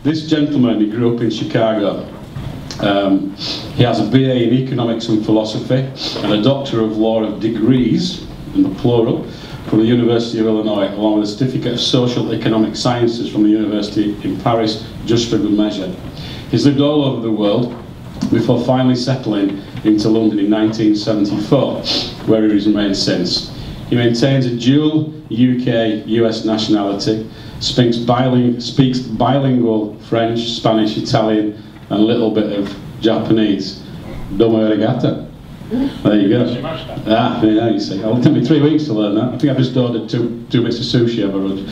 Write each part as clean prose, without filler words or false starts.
This gentleman, he grew up in Chicago. He has a BA in Economics and Philosophy and a Doctor of Law of Degrees, in the plural, from the University of Illinois, along with a Certificate of Social Economic Sciences from the University in Paris, just for good measure. He's lived all over the world before finally settling into London in 1974, where he has remained since. He maintains a dual UK-US nationality, speaks bilingual French, Spanish, Italian, and a little bit of Japanese. Domo arigato. There you go. Ah, yeah, you see. It'll take me 3 weeks to learn that. I think I've just ordered two bits of sushi over lunch.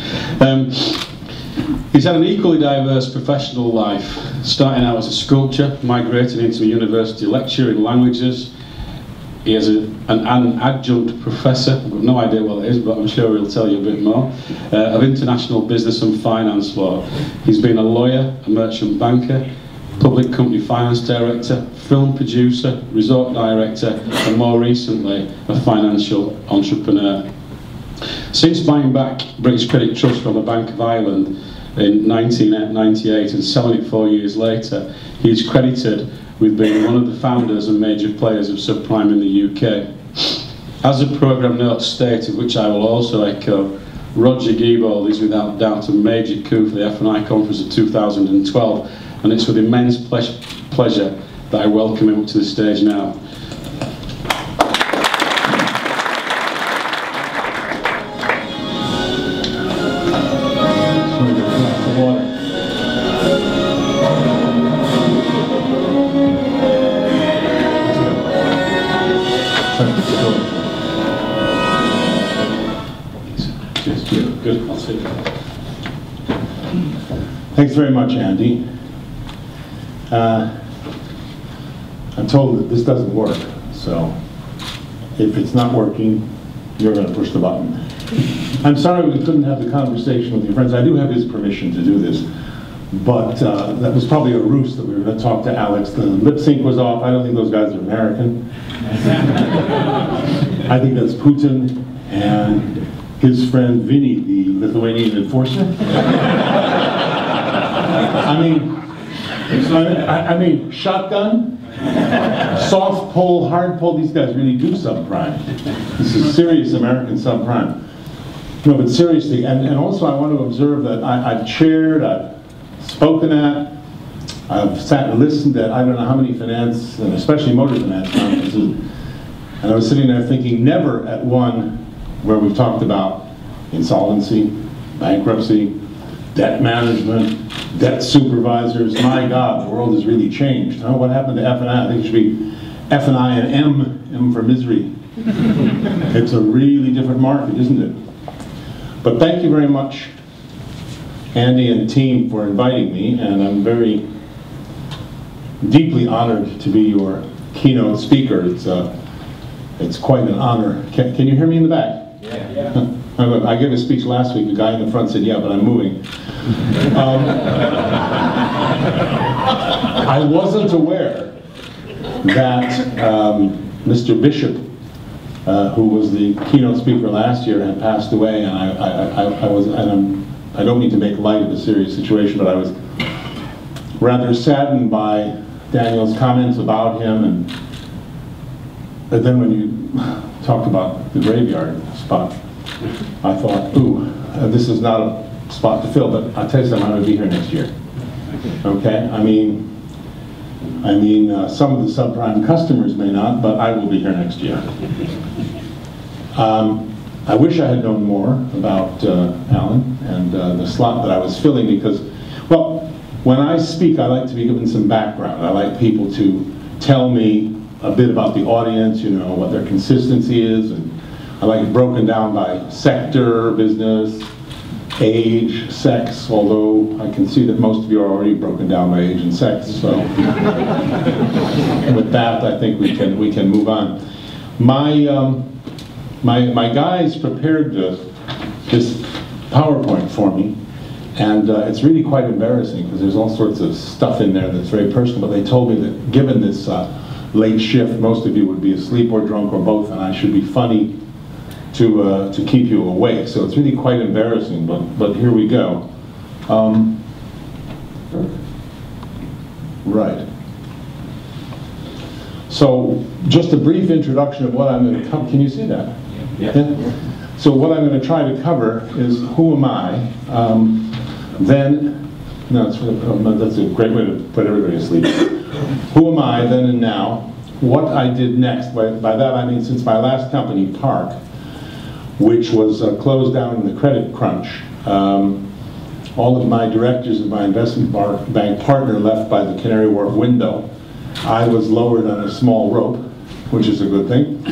He's had an equally diverse professional life, starting out as a sculptor, migrating into a university lecturer in languages. He is an adjunct professor, I've got no idea what it is, but I'm sure he'll tell you a bit more, of international business and finance law. He's been a lawyer, a merchant banker, public company finance director, film producer, resort director, and more recently, a financial entrepreneur. Since buying back British Credit Trust from the Bank of Ireland in 1998 and selling it 4 years later, he is credited with being one of the founders and major players of subprime in the UK. As the programme notes stated, which I will also echo, Roger Gewolb is without doubt a major coup for the F&I conference of 2012, and it's with immense pleasure that I welcome him up to the stage now. Good, I'll sit down. Thanks very much, Andy. I'm told that this doesn't work, so if it's not working, you're going to push the button. I'm sorry we couldn't have the conversation with your friends. I do have his permission to do this, but that was probably a ruse that we were going to talk to Alex. The lip sync was off. I don't think those guys are American. I think that's Putin and his friend Vinny, the Lithuanian enforcer. I mean, shotgun, soft pull, hard pull, these guys really do subprime. This is serious American subprime. No, but seriously, and also I want to observe that I've chaired, I've spoken at, I've sat and listened at I don't know how many finance, and especially motor finance conferences, and I was sitting there thinking never at one where we've talked about insolvency, bankruptcy, debt management, debt supervisors. My God, the world has really changed. Huh? What happened to F&I? I think it should be F&I and M for misery. It's a really different market, isn't it? But thank you very much, Andy and team, for inviting me, and I'm very deeply honored to be your keynote speaker. It's quite an honor. Can you hear me in the back? Yeah. I gave a speech last week. The guy in the front said, yeah, but I'm moving. I wasn't aware that Mr. Bishop, who was the keynote speaker last year, had passed away, and I don't mean to make light of the serious situation, but I was rather saddened by Daniel's comments about him, but then when you talked about the graveyard spot, I thought, ooh, this is not a spot to fill, but I'll tell you something, I'm going to be here next year. Okay? I mean, some of the subprime customers may not, but I will be here next year. I wish I had known more about Alan and the slot that I was filling because, well, when I speak, I like to be given some background. I like people to tell me a bit about the audience, you know, what their consistency is, and I like it broken down by sector, business, age, sex, although I can see that most of you are already broken down by age and sex, so with that I think we can move on. My guys prepared this PowerPoint for me, and it's really quite embarrassing because there's all sorts of stuff in there that's very personal, but they told me that given this late shift, most of you would be asleep or drunk or both, and I should be funny to keep you awake. So it's really quite embarrassing, but here we go. Right. So, just a brief introduction of what I'm going to cover. Can you see that? Yeah. So what I'm going to try to cover is who am I, then, no, that's a great way to put everybody to sleep. Who am I then and now, what I did next. By that I mean since my last company, Park, which was closed down in the credit crunch, all of my directors of my investment bank partner left by the Canary Wharf window. I was lowered on a small rope, which is a good thing.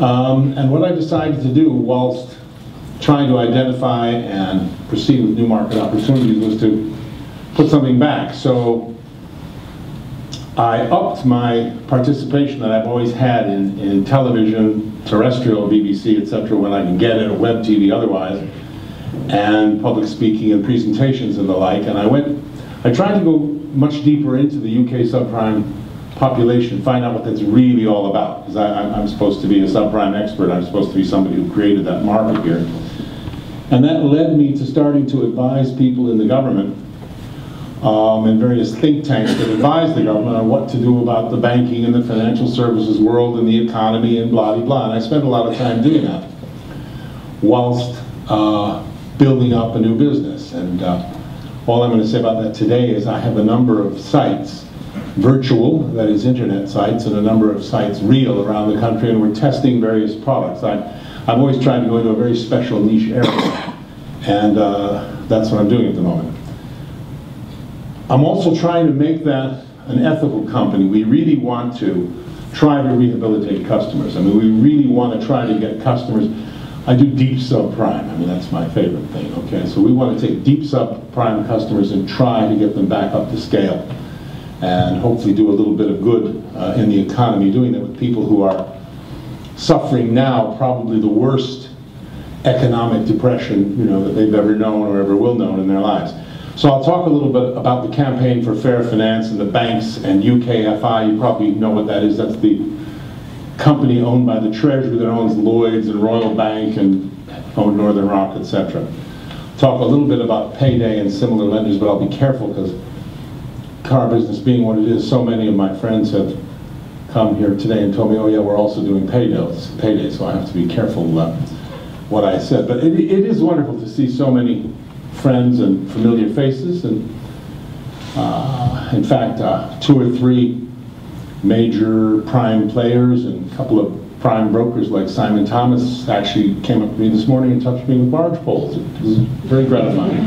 And what I decided to do whilst trying to identify and proceed with new market opportunities was to put something back. So I upped my participation that I've always had in television, terrestrial, BBC, etc., when I can get it, or web TV otherwise, and public speaking and presentations and the like. And I tried to go much deeper into the UK subprime population, find out what that's really all about, because I'm supposed to be a subprime expert. I'm supposed to be somebody who created that market here. And that led me to starting to advise people in the government and various think tanks that advise the government on what to do about the banking and the financial services world and the economy and blah, blah, blah. And I spent a lot of time doing that whilst building up a new business. And all I'm going to say about that today is I have a number of sites, virtual, that is internet sites, and a number of sites real around the country, and we're testing various products. I've always tried to go into a very special niche area, and that's what I'm doing at the moment. I'm also trying to make that an ethical company. We really want to try to rehabilitate customers. I mean, we really want to try to get customers. I do deep subprime. I mean, that's my favorite thing, okay? So we want to take deep subprime customers and try to get them back up to scale, and hopefully do a little bit of good in the economy, doing that with people who are suffering now probably the worst economic depression, you know, that they've ever known or ever will know in their lives. So I'll talk a little bit about the campaign for fair finance and the banks and UKFI. You probably know what that is. That's the company owned by the Treasury that owns Lloyd's and Royal Bank and owned Northern Rock, etc. Talk a little bit about payday and similar lenders, but I'll be careful because car business being what it is, so many of my friends have come here today and told me, oh yeah, we're also doing payday, so I have to be careful what I said. But it is wonderful to see so many friends and familiar faces, and in fact 2 or 3 major prime players and a couple of prime brokers like Simon Thomas actually came up to me this morning and touched me with barge poles. It was very gratifying.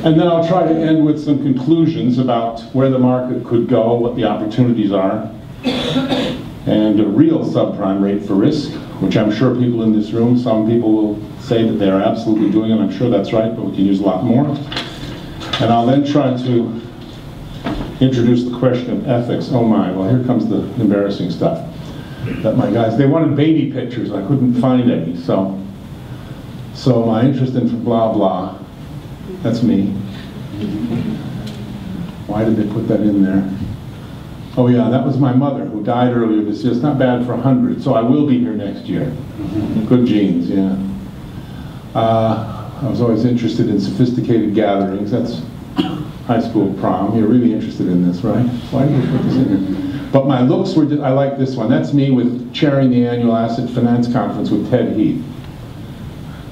And then I'll try to end with some conclusions about where the market could go, what the opportunities are, and a real subprime rate for risk, which I'm sure people in this room, some people will say that they are absolutely doing it. I'm sure that's right, but we can use a lot more. And I'll then try to introduce the question of ethics. Oh my, well here comes the embarrassing stuff. That my guys, they wanted baby pictures, I couldn't find any, so my interest in blah blah, that's me. Why did they put that in there? Oh yeah, that was my mother who died earlier this year. It's not bad for 100, so I will be here next year. Good genes, yeah. I was always interested in sophisticated gatherings. That's high school prom. You're really interested in this, right? Why did you put this in here? But my looks were, I like this one. That's me with chairing the annual Asset Finance Conference with Ted Heath.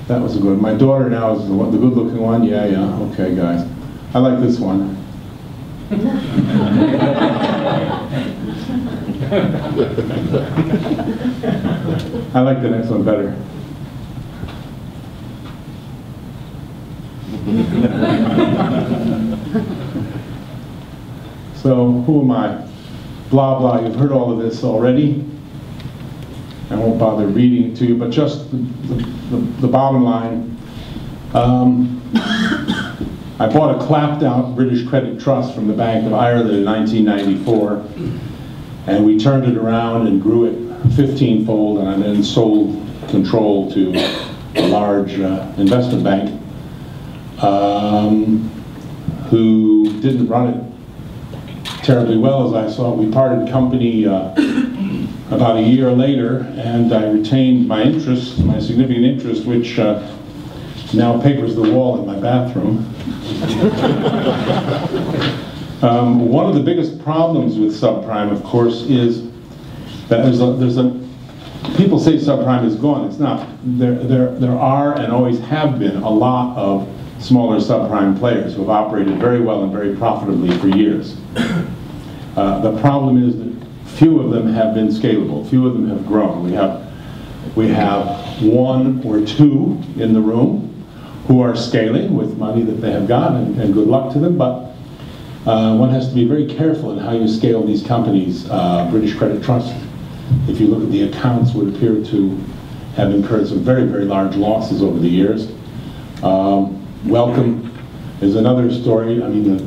That was a good one. My daughter now is the good-looking one. Yeah, okay, guys. I like this one. I like the next one better. So, who am I? Blah, blah, you've heard all of this already. I won't bother reading it to you, but just the bottom line. I bought a clapped-out British credit trust from the Bank of Ireland in 1994, and we turned it around and grew it 15-fold, and I then sold control to a large investment bank who didn't run it terribly well, as I saw. We parted company about a year later, and I retained my interest, my significant interest, which now papers the wall in my bathroom. One of the biggest problems with subprime, of course, is that people say subprime is gone. It's not. There are and always have been a lot of smaller subprime players who have operated very well and very profitably for years. The problem is that few of them have been scalable. Few of them have grown. We have one or two in the room who are scaling with money that they have gotten, and good luck to them, but one has to be very careful in how you scale these companies. British Credit Trust, if you look at the accounts, would appear to have incurred some very, very large losses over the years. Welcome is another story. I mean,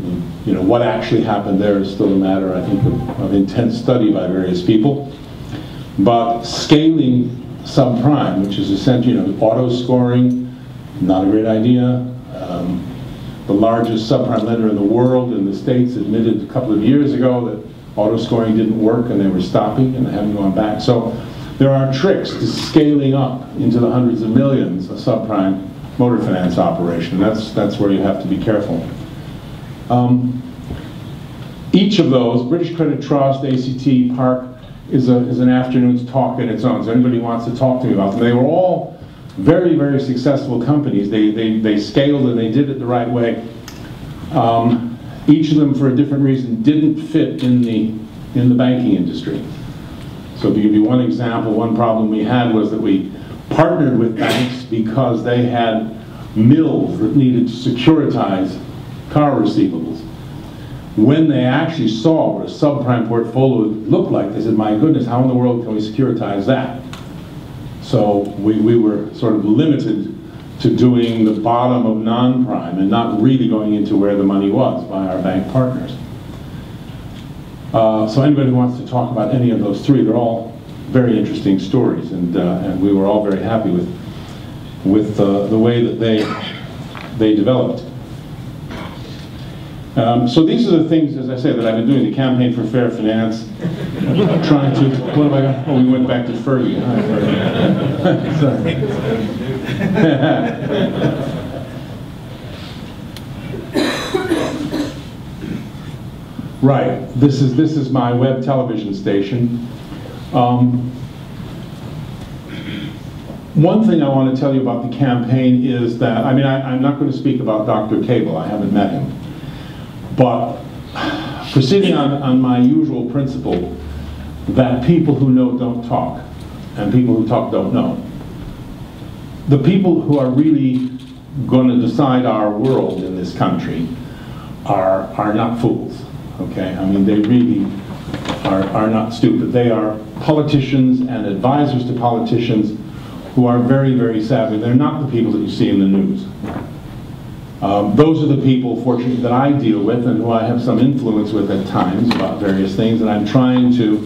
what actually happened there is still a matter, I think, of intense study by various people. But scaling subprime, which is essentially, auto scoring, not a great idea. The largest subprime lender in the world, in the States, admitted a couple of years ago that auto scoring didn't work and they were stopping and they haven't gone back. So there are tricks to scaling up into the hundreds of millions a subprime motor finance operation. That's where you have to be careful. Each of those, British Credit Trust, ACT, Park, is an afternoon's talk in its own. So anybody wants to talk to me about them. They were all very, very successful companies. They scaled and they did it the right way. Each of them, for a different reason, didn't fit in the banking industry. So to give you one example, one problem we had was that we partnered with banks because they had mills that needed to securitize car receivables. When they actually saw what a subprime portfolio looked like, they said, my goodness, how in the world can we securitize that? So we were sort of limited to doing the bottom of non-prime and not really going into where the money was by our bank partners. So anybody who wants to talk about any of those three, they're all very interesting stories, and we were all very happy with the way that they developed. So these are the things, as I say, that I've been doing. The campaign for fair finance, trying to, what have I got? Oh, we went back to Fergie. Hi, Fergie. Sorry. Right, this is my web television station. One thing I want to tell you about the campaign is that, I'm not going to speak about Dr. Cable. I haven't met him. But proceeding on my usual principle that people who know don't talk, and people who talk don't know. The people who are really going to decide our world in this country are not fools, okay? They really are not stupid. They are politicians and advisors to politicians who are very, very savvy. They're not the people that you see in the news. Those are the people, fortunately, that I deal with and who I have some influence with at times about various things, and I'm trying to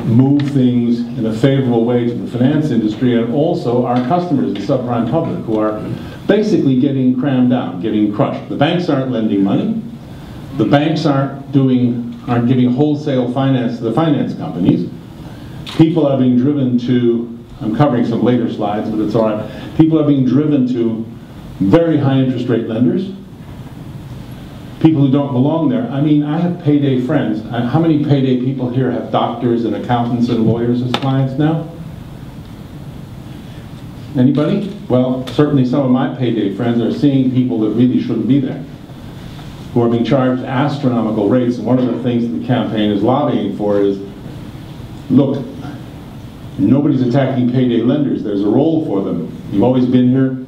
move things in a favorable way to the finance industry and also our customers, the subprime public, who are basically getting crammed down, getting crushed. The banks aren't lending money. The banks aren't giving wholesale finance to the finance companies. People are being driven to, I'm covering some later slides, but it's all right. People are being driven to very high interest rate lenders, people who don't belong there. I have payday friends. How many payday people here have doctors and accountants and lawyers as clients now? Anybody? Well, certainly some of my payday friends are seeing people that really shouldn't be there, who are being charged astronomical rates. And one of the things the campaign is lobbying for is, look, nobody's attacking payday lenders. There's a role for them. You've always been here.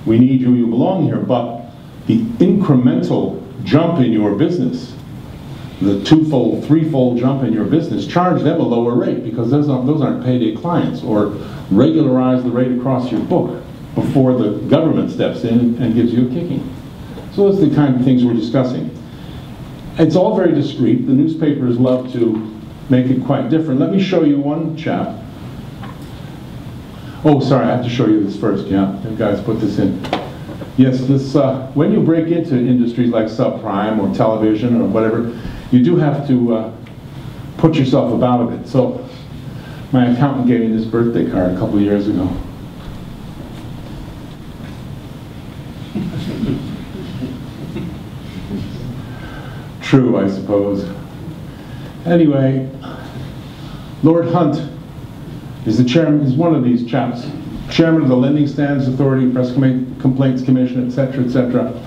We need you, you belong here, but the incremental jump in your business, the twofold, threefold jump in your business, charge them a lower rate because those aren't payday clients, or regularize the rate across your book before the government steps in and gives you a kicking. So those are the kind of things we're discussing. It's all very discreet. The newspapers love to make it quite different. Let me show you one chap. Oh, sorry, I have to show you this first. Yeah, you guys put this in. Yes, this when you break into industries like subprime or television or whatever, you do have to put yourself about a bit. So my accountant gave me this birthday card a couple of years ago. True, I suppose. Anyway, Lord Hunt is the chairman, is one of these chaps, chairman of the Lending Standards Authority, Press Complaints Commission, etc., etc.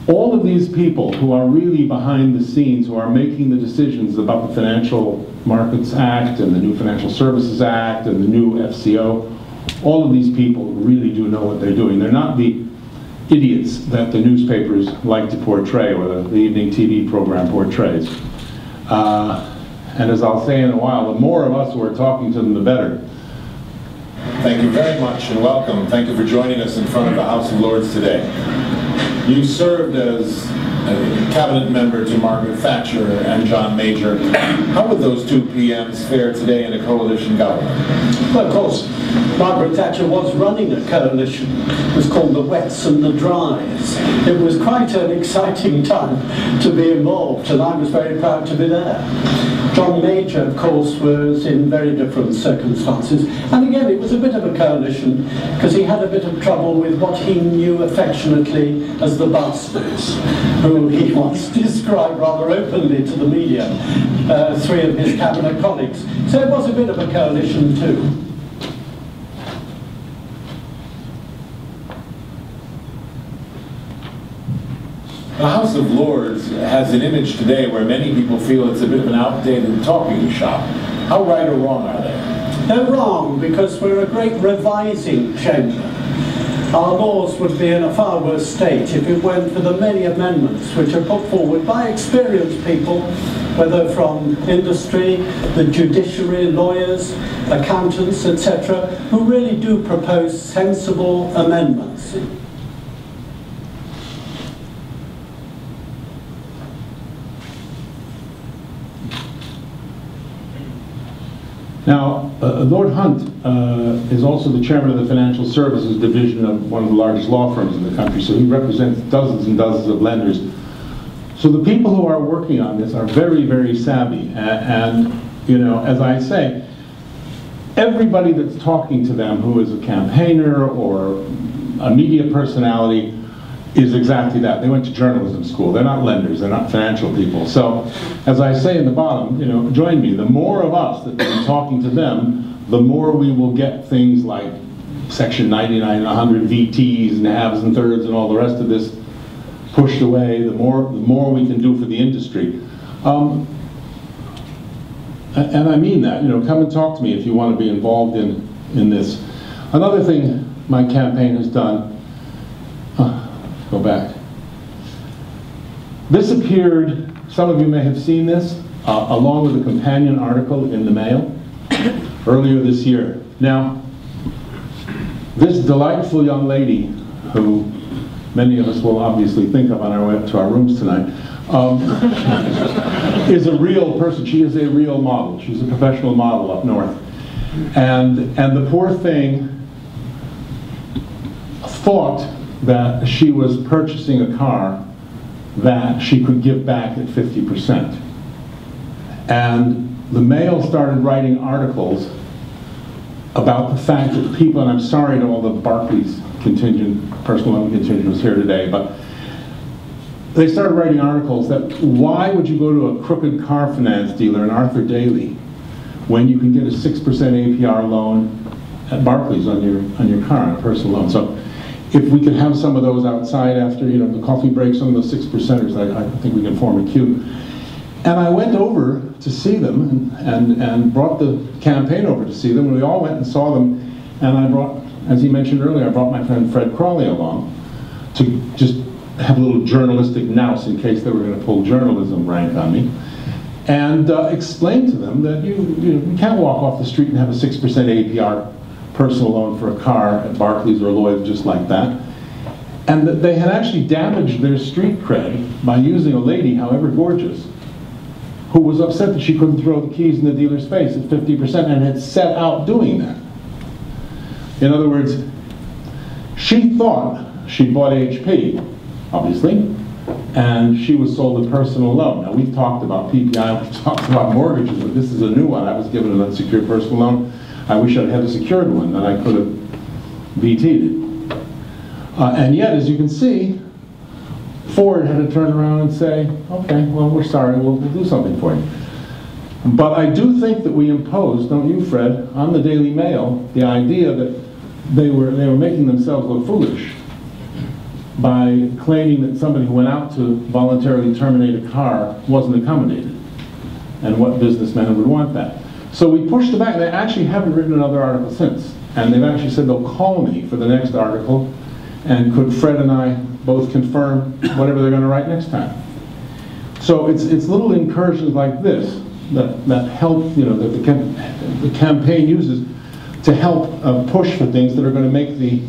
All of these people who are really behind the scenes, who are making the decisions about the Financial Markets Act and the new Financial Services Act and the new FCO, all of these people really do know what they're doing. They're not the idiots that the newspapers like to portray, or the evening TV program portrays. And as I'll say in a while, the more of us who are talking to them, the better. Thank you very much and welcome. Thank you for joining us in front of the House of Lords today. You served as a cabinet member to Margaret Thatcher and John Major. How would those two PMs fare today in a coalition government? Well, of course, Margaret Thatcher was running a coalition. It was called the Wets and the Dries. It was quite an exciting time to be involved, and I was very proud to be there. John Major, of course, was in very different circumstances. And again, it was a bit of a coalition, because he had a bit of trouble with what he knew affectionately as the bastards, who he once described rather openly to the media, three of his cabinet colleagues. So it was a bit of a coalition too. The House of Lords has an image today where many people feel it's a bit of an outdated talking shop. How right or wrong are they? They're wrong, because we're a great revising chamber. Our laws would be in a far worse state if it weren't for the many amendments which are put forward by experienced people, whether from industry, the judiciary, lawyers, accountants, etc., who really do propose sensible amendments. Now, Lord Hunt is also the chairman of the Financial Services Division of one of the largest law firms in the country, so he represents dozens and dozens of lenders. So the people who are working on this are very, very savvy, and you know, as I say, everybody that's talking to them who is a campaigner or a media personality is exactly that. They went to journalism school. They're not lenders. They're not financial people. So, as I say in the bottom, you know, join me. The more of us that are talking to them, the more we will get things like Section 99 and 100 VTs and halves and thirds and all the rest of this pushed away. The more we can do for the industry. And I mean that. You know, come and talk to me if you want to be involved in this. Another thing my campaign has done. Go back. This appeared, some of you may have seen this, along with a companion article in the Mail earlier this year. Now, this delightful young lady, who many of us will obviously think of on our way up to our rooms tonight, is a real person. She is a real model. She's a professional model up north. And the poor thing thought that she was purchasing a car that she could give back at 50%. And the Mail started writing articles about the fact that people, and I'm sorry to all the Barclays contingent, personal loan contingent who's here today, but they started writing articles that why would you go to a crooked car finance dealer in Arthur Daly when you can get a 6% APR loan at Barclays on your car, on a personal loan. So if we could have some of those outside after, you know, the coffee break, some of those 6%ers, I think we can form a queue. And I went over to see them and brought the campaign over to see them, and we all went and saw them. And I brought, as he mentioned earlier, I brought my friend Fred Crawley along to just have a little journalistic nous in case they were going to pull journalism rank on me. And explain to them that you can't walk off the street and have a 6% APR personal loan for a car at Barclays or Lloyd's just like that. And that they had actually damaged their street cred by using a lady, however gorgeous, who was upset that she couldn't throw the keys in the dealer's face at 50% and had set out doing that. In other words, she thought she bought HP, obviously, and she was sold a personal loan. Now, we've talked about PPI, we've talked about mortgages, but this is a new one. I was given an unsecured personal loan. I wish I'd had a secured one, then I could have VT'd it. And yet, as you can see, Ford had to turn around and say, okay, well, we're sorry, we'll do something for you. But I do think that we imposed, don't you, Fred, on the Daily Mail, the idea that they were making themselves look foolish by claiming that somebody who went out to voluntarily terminate a car wasn't accommodated, and what businessmen would want that. So we pushed it back. They actually haven't written another article since, and they've actually said they'll call me for the next article, and could Fred and I both confirm whatever they're going to write next time. So it's little incursions like this that help, you know, that the campaign uses to help push for things that are going to make the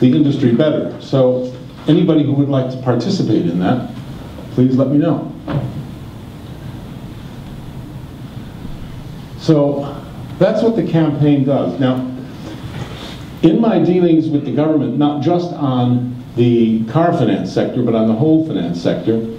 industry better. So anybody who would like to participate in that, please let me know. So that's what the campaign does. Now, in my dealings with the government, not just on the car finance sector, but on the whole finance sector,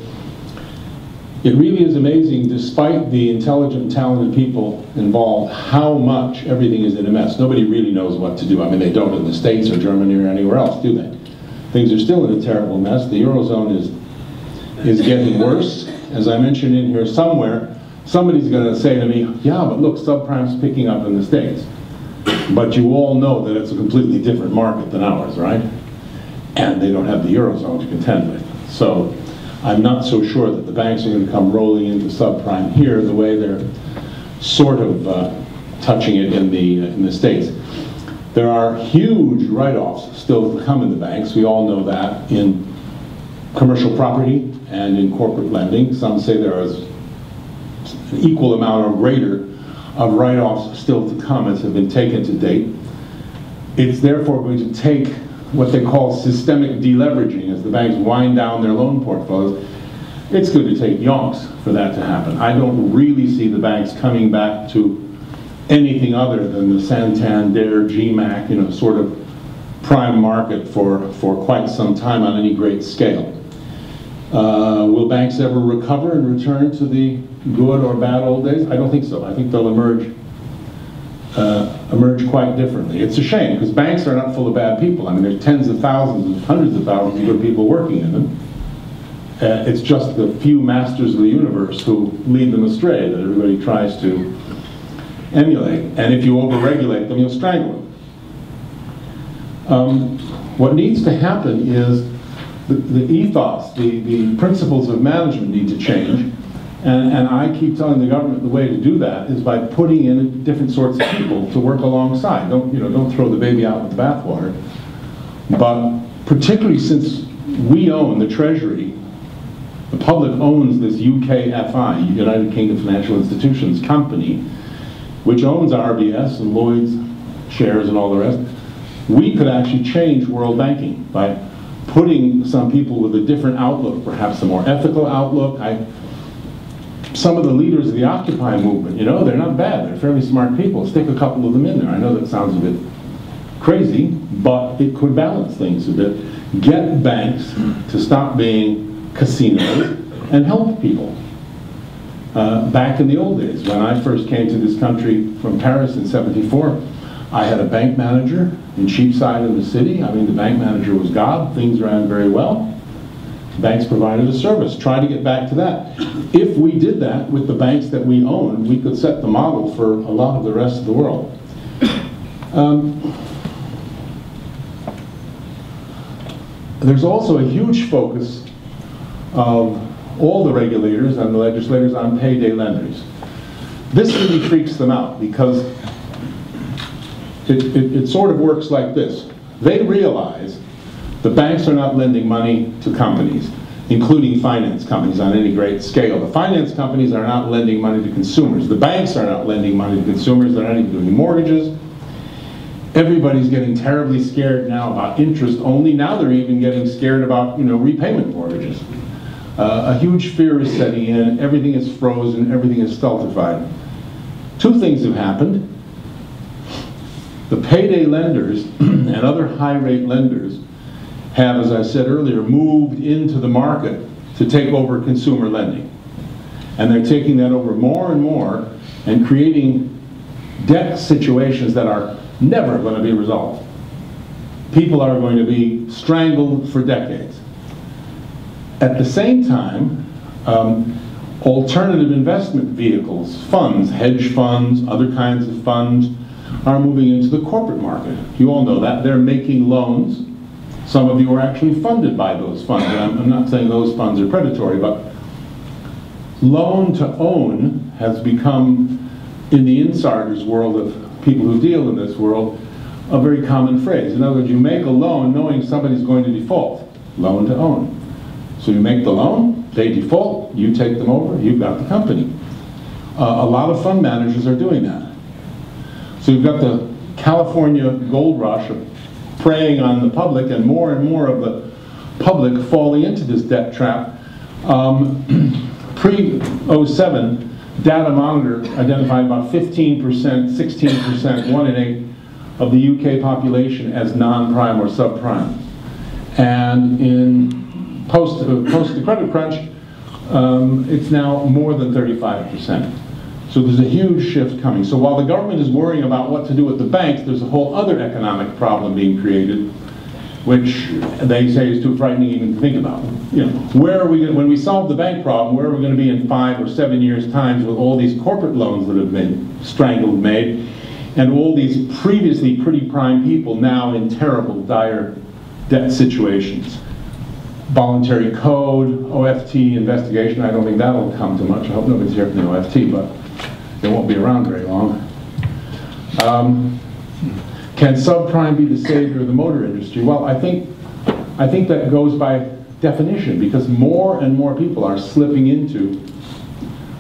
it really is amazing, despite the intelligent and talented people involved, how much everything is in a mess. Nobody really knows what to do. I mean, they don't in the States or Germany or anywhere else, do they? Things are still in a terrible mess. The Eurozone is getting worse. As I mentioned in here somewhere, somebody's going to say to me, yeah, but look, subprime's picking up in the States. But you all know that it's a completely different market than ours, right? And they don't have the Eurozone to contend with. So I'm not so sure that the banks are going to come rolling into subprime here the way they're sort of touching it in the States. There are huge write-offs still to come in the banks. We all know that in commercial property and in corporate lending. Some say there is an equal amount or greater of write-offs still to come as have been taken to date. It's therefore going to take what they call systemic deleveraging as the banks wind down their loan portfolios. It's going to take yonks for that to happen. I don't really see the banks coming back to anything other than the Santander, GMAC, you know, sort of prime market for quite some time on any great scale. Will banks ever recover and return to the good or bad old days? I don't think so. I think they'll emerge quite differently. It's a shame, because banks are not full of bad people. I mean, there's tens of thousands, hundreds of thousands of good people working in them. It's just the few masters of the universe who lead them astray that everybody tries to emulate. And if you overregulate them, you'll strangle them. What needs to happen is the ethos, the principles of management need to change. And I keep telling the government the way to do that is by putting in different sorts of people to work alongside. Don't throw the baby out with the bathwater. But particularly since we own the Treasury, the public owns this UKFI, United Kingdom Financial Institutions Company, which owns RBS and Lloyd's shares and all the rest. We could actually change world banking by putting some people with a different outlook, perhaps a more ethical outlook. Some of the leaders of the Occupy movement, you know, they're not bad. They're fairly smart people. Stick a couple of them in there. I know that sounds a bit crazy, but it could balance things a bit. Get banks to stop being casinos and help people. Back in the old days, when I first came to this country from Paris in '74, I had a bank manager in Cheapside in the city. I mean, the bank manager was God. Things ran very well. Banks provided a service. Try to get back to that. If we did that with the banks that we own, we could set the model for a lot of the rest of the world. There's also a huge focus of all the regulators and the legislators on payday lenders. This really freaks them out because it sort of works like this. They realize the banks are not lending money to companies, including finance companies on any great scale. The finance companies are not lending money to consumers. The banks are not lending money to consumers. They're not even doing mortgages. Everybody's getting terribly scared now about interest only. Now they're even getting scared about, repayment mortgages. A huge fear is setting in. Everything is frozen. Everything is stultified. Two things have happened. The payday lenders and other high-rate lenders have, as I said earlier, moved into the market to take over consumer lending. And they're taking that over more and more and creating debt situations that are never going to be resolved. people are going to be strangled for decades. At the same time, alternative investment vehicles, funds, hedge funds, other kinds of funds, are moving into the corporate market. You all know that. They're making loans. Some of you are actually funded by those funds. And I'm not saying those funds are predatory, but loan to own has become, in the insiders world of people who deal in this world, a very common phrase. In other words, you make a loan knowing somebody's going to default. Loan to own. So you make the loan, they default, you take them over, you've got the company. A lot of fund managers are doing that. So you've got the California gold rush of preying on the public, and more of the public falling into this debt trap. Pre-07, Data Monitor identified about 15%, 16%, 1 in 8 of the UK population as non-prime or subprime. And in post the credit crunch, it's now more than 35%. So there's a huge shift coming. So while the government is worrying about what to do with the banks, there's a whole other economic problem being created, which they say is too frightening even to think about. You know, where are we when we solve the bank problem, where are we going to be in 5 or 7 years' time with all these corporate loans that have been strangled made, and all these previously pretty prime people now in terrible, dire debt situations? Voluntary code, OFT investigation, I don't think that'll come to much. I hope nobody's here from the OFT, but they won't be around very long. Can subprime be the savior of the motor industry? Well, I think that goes by definition, because more and more people are slipping into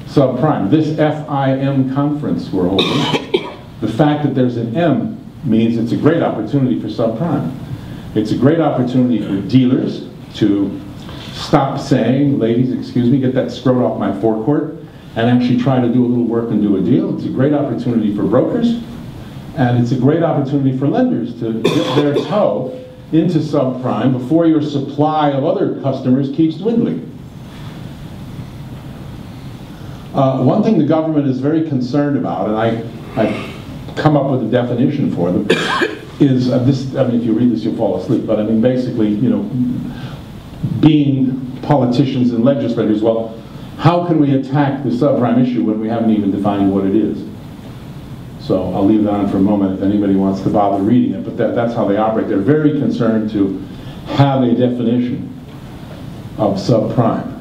subprime. This FIM conference we're holding, the fact that there's an M means it's a great opportunity for subprime. It's a great opportunity for dealers to stop saying, ladies, excuse me, get that scrote off my forecourt, and actually try to do a little work and do a deal. It's a great opportunity for brokers, and it's a great opportunity for lenders to dip their toe into subprime before your supply of other customers keeps dwindling. One thing the government is very concerned about, and I've come up with a definition for them, is this. I mean, if you read this, you'll fall asleep. But I mean, basically, you know, being politicians and legislators, well, how can we attack the subprime issue when we haven't even defined what it is? So I'll leave that on for a moment if anybody wants to bother reading it, but that's how they operate. They're very concerned to have a definition of subprime.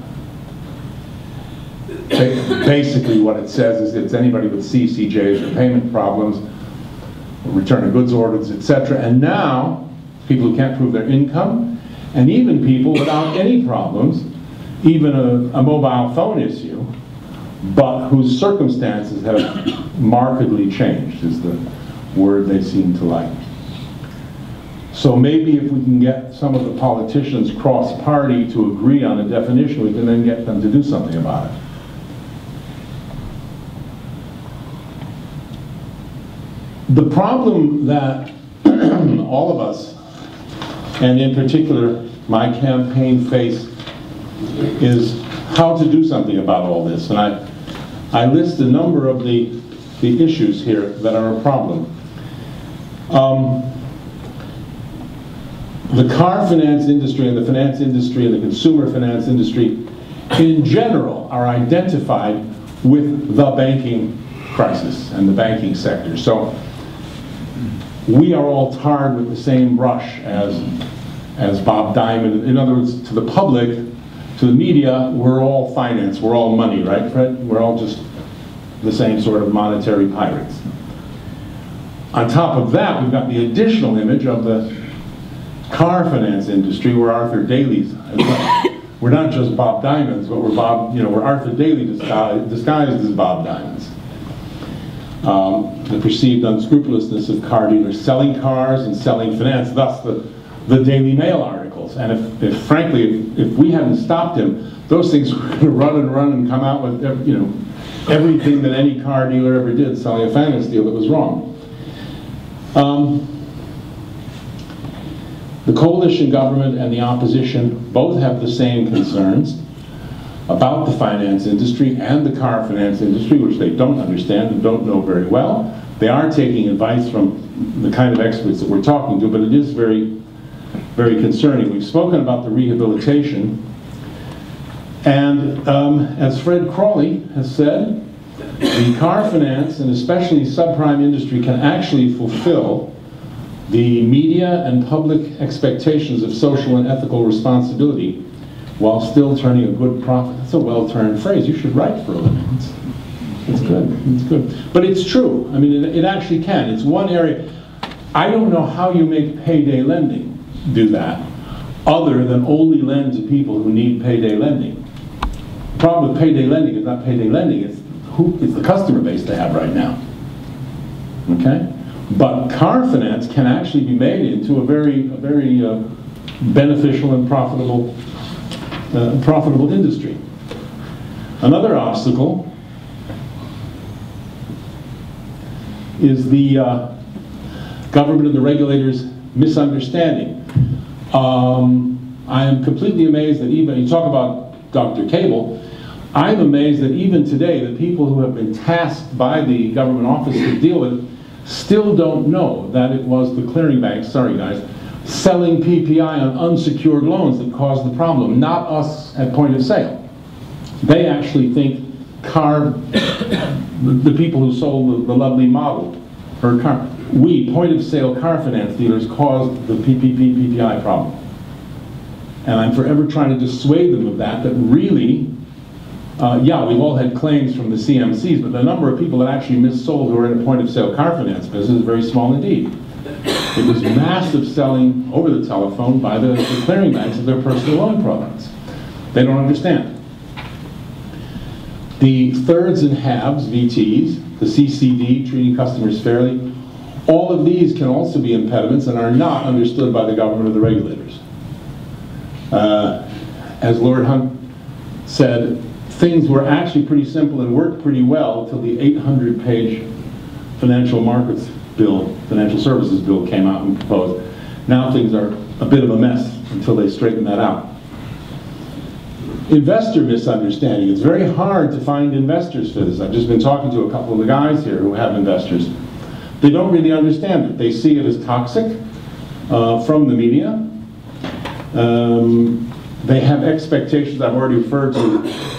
Basically what it says is it's anybody with CCJs or payment problems, return of goods orders, etc. And now, people who can't prove their income, and even people without any problems, even a mobile phone issue, but whose circumstances have markedly changed, is the word they seem to like. So maybe if we can get some of the politicians cross-party to agree on a definition, we can then get them to do something about it. The problem that all of us, and in particular my campaign, face is how to do something about all this. And I list a number of the issues here that are a problem. The car finance industry and the finance industry and the consumer finance industry in general are identified with the banking crisis and the banking sector. So we are all tarred with the same brush as Bob Diamond. In other words, to the public, to the media, we're all finance, we're all money, right, Fred? We're all just the same sort of monetary pirates. On top of that, we've got the additional image of the car finance industry, where Arthur Daly's. We're not just Bob Diamonds, but we're Arthur Daly disguised as Bob Diamonds. The perceived unscrupulousness of car dealers selling cars and selling finance, thus the Daily Mail articles. And if frankly, if we hadn't stopped him, those things were going to run and come out with everything that any car dealer ever did, selling a finance deal that was wrong. The coalition government and the opposition both have the same concerns about the finance industry and the car finance industry, which they don't understand and don't know very well. They are taking advice from the kind of experts that we're talking to, but it is very, very concerning. We've spoken about the rehabilitation, and as Fred Crawley has said, the car finance and especially subprime industry can actually fulfill the media and public expectations of social and ethical responsibility while still turning a good profit. That's a well-turned phrase. You should write for a living. It's good. It's good. But it's true. I mean, it actually can. It's one area. I don't know how you make payday lending do that, other than only lend to people who need payday lending. The problem with payday lending is not payday lending. It's the customer base they have right now. Okay? But car finance can actually be made into a very beneficial and profitable industry. Another obstacle is the government and the regulators' misunderstanding. I am completely amazed that even, you talk about Dr. Cable, I'm amazed that even today the people who have been tasked by the government office to deal with it still don't know that it was the clearing banks, sorry guys, selling PPI on unsecured loans that caused the problem, not us at point of sale. They actually think the people who sold the lovely model, or car, we, point of sale car finance dealers, caused the PPI problem. And I'm forever trying to dissuade them of that really, yeah, we've all had claims from the CMCs, but the number of people that actually missold who are in a point of sale car finance business is very small indeed. It was massive selling over the telephone by the clearing banks of their personal loan products. They don't understand. The thirds and halves, VTs, the CCD, treating customers fairly, all of these can also be impediments and are not understood by the government or the regulators. As Lord Hunt said, things were actually pretty simple and worked pretty well until the 800-page financial markets bill, financial services bill came out and proposed. Now things are a bit of a mess until they straighten that out. Investor misunderstanding. It's very hard to find investors for this. I've just been talking to a couple of the guys here who have investors. They don't really understand it. They see it as toxic from the media. They have expectations. I've already referred to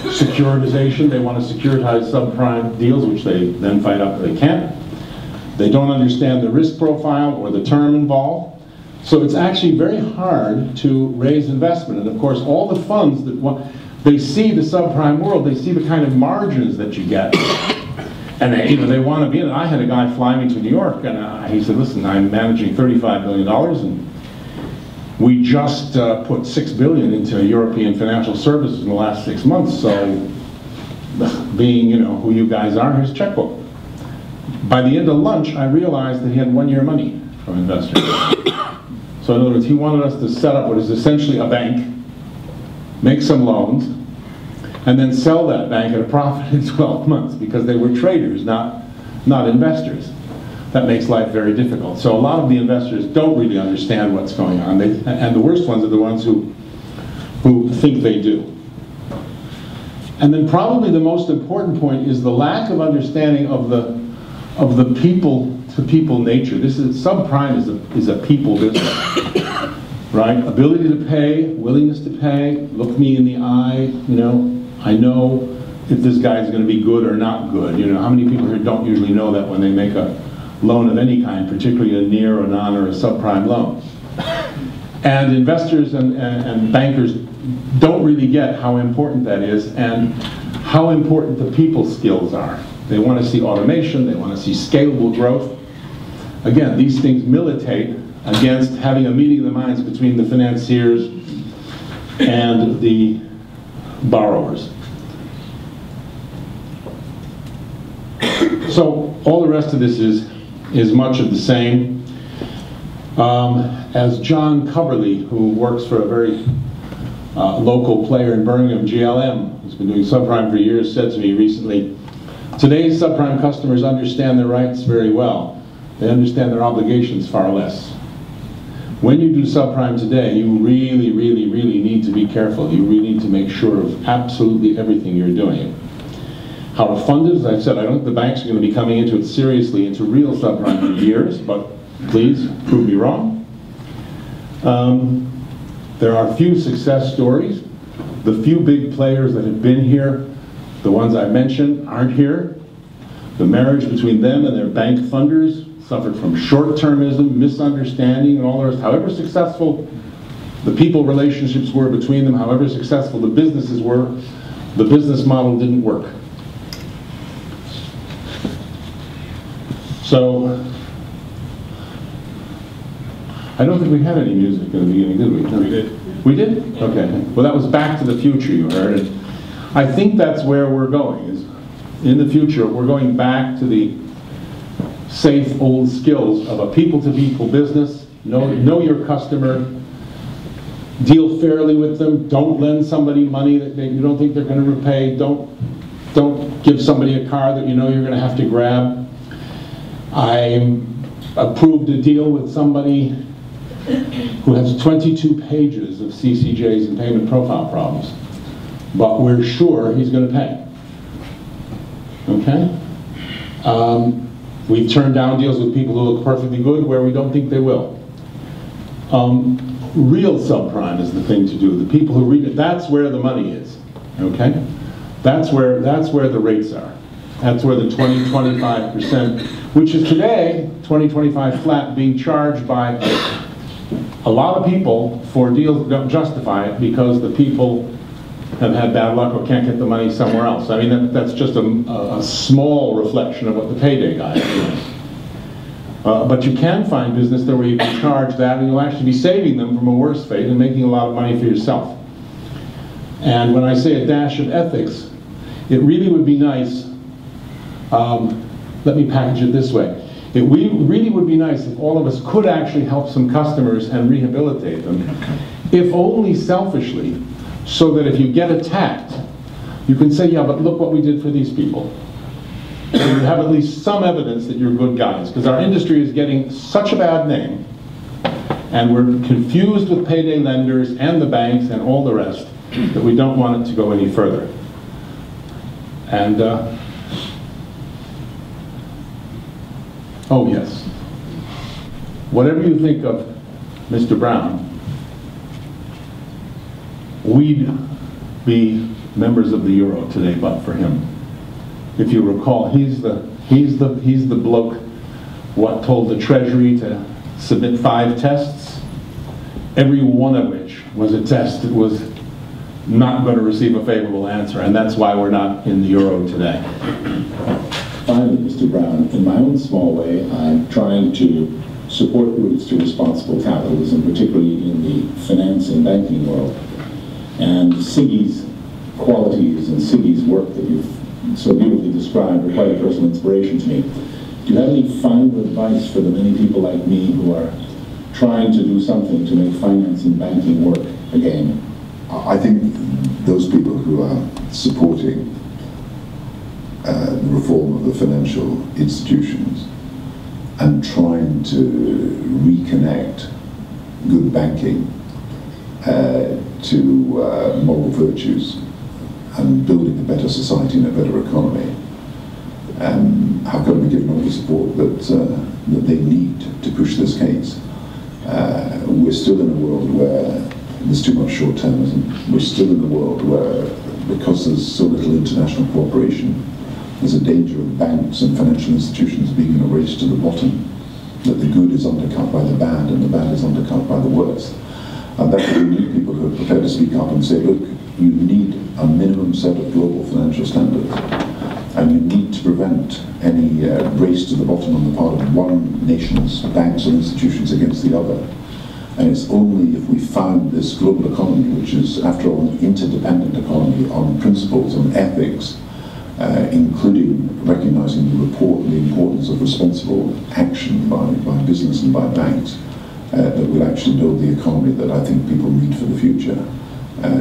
securitization. They want to securitize subprime deals, which they then find out that they can't. They don't understand the risk profile or the term involved. So it's actually very hard to raise investment. And of course, all the funds that they see the subprime world, they see the kind of margins that you get. And they want to be in it. I had a guy fly me to New York, and he said, listen, I'm managing $35 billion, and we just put $6 billion into European financial services in the last 6 months, so being, who you guys are, here's a checkbook. By the end of lunch, I realized that he had 1 year money from investors. So in other words, he wanted us to set up what is essentially a bank, make some loans, and then sell that bank at a profit in 12 months because they were traders, not investors. That makes life very difficult. So a lot of the investors don't really understand what's going on, and the worst ones are the ones who think they do. And then probably the most important point is the lack of understanding of the people-to-people nature. Subprime is a people business, right? Ability to pay, willingness to pay, look me in the eye, I know if this guy's going to be good or not good. How many people here don't usually know that when they make a loan of any kind, particularly a near, a non, or a subprime loan? And investors and bankers don't really get how important that is and how important the people skills are. They want to see automation, they want to see scalable growth. Again, these things militate against having a meeting of the minds between the financiers and the borrowers. So all the rest of this is much of the same. As John Coverley, who works for a very local player in Birmingham, GLM, who's been doing subprime for years, said to me recently, today's subprime customers understand their rights very well. They understand their obligations far less. When you do subprime today, you really, really, really need to be careful. You really need to make sure of absolutely everything you're doing. How to fund it, as I said, I don't think the banks are going to be coming into it seriously, into real subprime for years, but please prove me wrong. There are few success stories. The few big players that have been here, the ones I mentioned, aren't here. The marriage between them and their bank funders suffered from short-termism, misunderstanding, and all the rest. However successful the people relationships were between them, however successful the businesses were, the business model didn't work. So, I don't think we had any music in the beginning, did we? No. We did. We did? Okay. Well, that was Back to the Future, you heard it. I think that's where we're going. Is in the future, we're going back to the safe old skills of a people-to-people business. Know your customer. Deal fairly with them. Don't lend somebody money that you don't think they're going to repay. Don't give somebody a car that you know you're going to have to grab. I approved a deal with somebody who has 22 pages of CCJs and payment profile problems, but we're sure he's going to pay. Okay? We've turned down deals with people who look perfectly good where we don't think they will. Real subprime is the thing to do. The people who read it, that's where the money is. Okay? That's where the rates are. That's where the 20-25%, which is today 20-25 flat, being charged by a lot of people for deals that don't justify it because the people have had bad luck or can't get the money somewhere else. I mean, that's just a small reflection of what the payday guy is doing. But you can find business there where you can charge that and you'll actually be saving them from a worse fate and making a lot of money for yourself. And when I say a dash of ethics, it really would be nice, let me package it this way. It really would be nice if all of us could actually help some customers and rehabilitate them, if only selfishly, so that if you get attacked, you can say, yeah, but look what we did for these people. And you have at least some evidence that you're good guys, because our industry is getting such a bad name, and we're confused with payday lenders and the banks and all the rest, that we don't want it to go any further. And, oh yes, whatever you think of Mr. Brown, we'd be members of the Euro today but for him. If you recall, he's the bloke what told the Treasury to submit 5 tests, every one of which was a test that was not going to receive a favorable answer, and that's why we're not in the Euro today. Finally, Mr. Brown, in my own small way, I'm trying to support routes to responsible capitalism, particularly in the finance and banking world. And Siggy's qualities and Siggy's work that you've so beautifully described are quite a personal inspiration to me. Do you have any final advice for the many people like me who are trying to do something to make finance and banking work again? I think those people who are supporting the reform of the financial institutions and trying to reconnect good banking to moral virtues and building a better society and a better economy, have got to be given all the support that they need to push this case. We're still in a world where there's too much short-termism. We're still in a world where, because there's so little international cooperation, there's a danger of banks and financial institutions being in a race to the bottom, that the good is undercut by the bad and the bad is undercut by the worst. And that's why we need people who are prepared to speak up and say, look, you need a minimum set of global financial standards, and you need to prevent any race to the bottom on the part of one nation's banks and institutions against the other. And it's only if we found this global economy, which is, after all, an interdependent economy on principles, on ethics, including recognizing the importance of responsible action by business and by banks, that will actually build the economy that I think people need for the future.